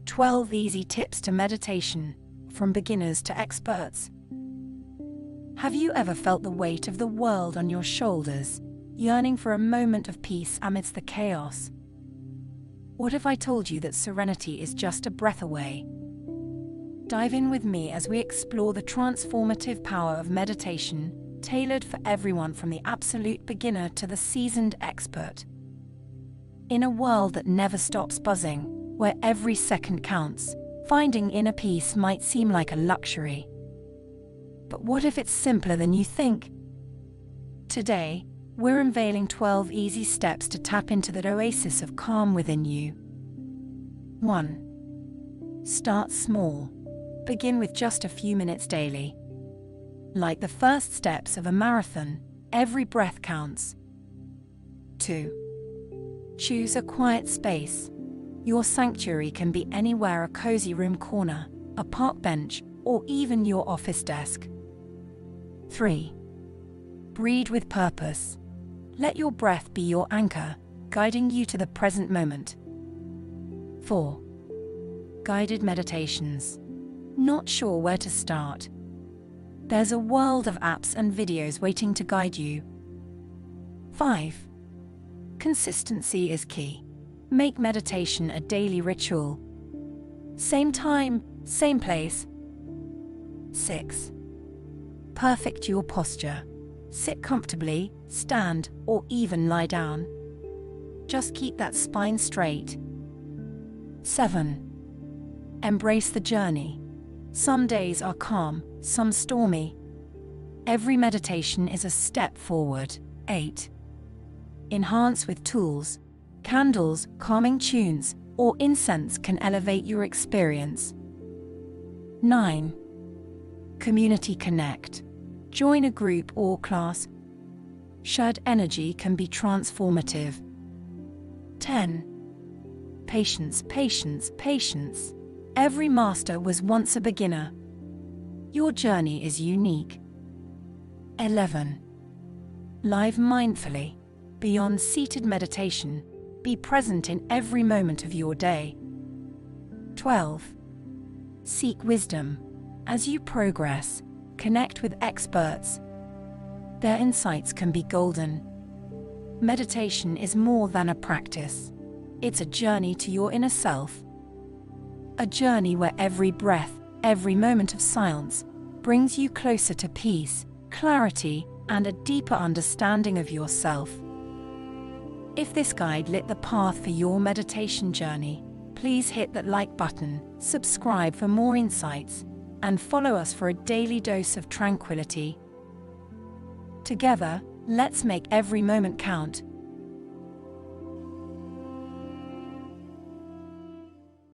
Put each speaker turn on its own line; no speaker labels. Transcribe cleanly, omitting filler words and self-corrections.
12 easy tips to meditation, from beginners to experts. Have you ever felt the weight of the world on your shoulders, yearning for a moment of peace amidst the chaos? What if I told you that serenity is just a breath away? Dive in with me as we explore the transformative power of meditation, tailored for everyone from the absolute beginner to the seasoned expert. In a world that never stops buzzing, where every second counts, finding inner peace might seem like a luxury. But what if it's simpler than you think? Today, we're unveiling 12 easy steps to tap into that oasis of calm within you. 1. Start small. Begin with just a few minutes daily. Like the first steps of a marathon, every breath counts. 2. Choose a quiet space. Your sanctuary can be anywhere: a cozy room corner, a park bench, or even your office desk. 3. Breathe with purpose. Let your breath be your anchor, guiding you to the present moment. 4. Guided meditations. Not sure where to start? There's a world of apps and videos waiting to guide you. 5. Consistency is key. Make meditation a daily ritual. Same time, same place. 6. Perfect your posture. Sit comfortably, stand, or even lie down. Just keep that spine straight. 7. Embrace the journey. Some days are calm, some stormy. Every meditation is a step forward. 8. Enhance with tools. Candles, calming tunes, or incense can elevate your experience. 9. Community connect. Join a group or class. Shared energy can be transformative. 10. Patience, patience, patience. Every master was once a beginner. Your journey is unique. 11. Live mindfully. Beyond seated meditation, be present in every moment of your day. 12. Seek wisdom. As you progress, connect with experts. Their insights can be golden. Meditation is more than a practice. It's a journey to your inner self. A journey where every breath, every moment of silence, brings you closer to peace, clarity, and a deeper understanding of yourself. If this guide lit the path for your meditation journey, please hit that like button, subscribe for more insights, and follow us for a daily dose of tranquility. Together, let's make every moment count,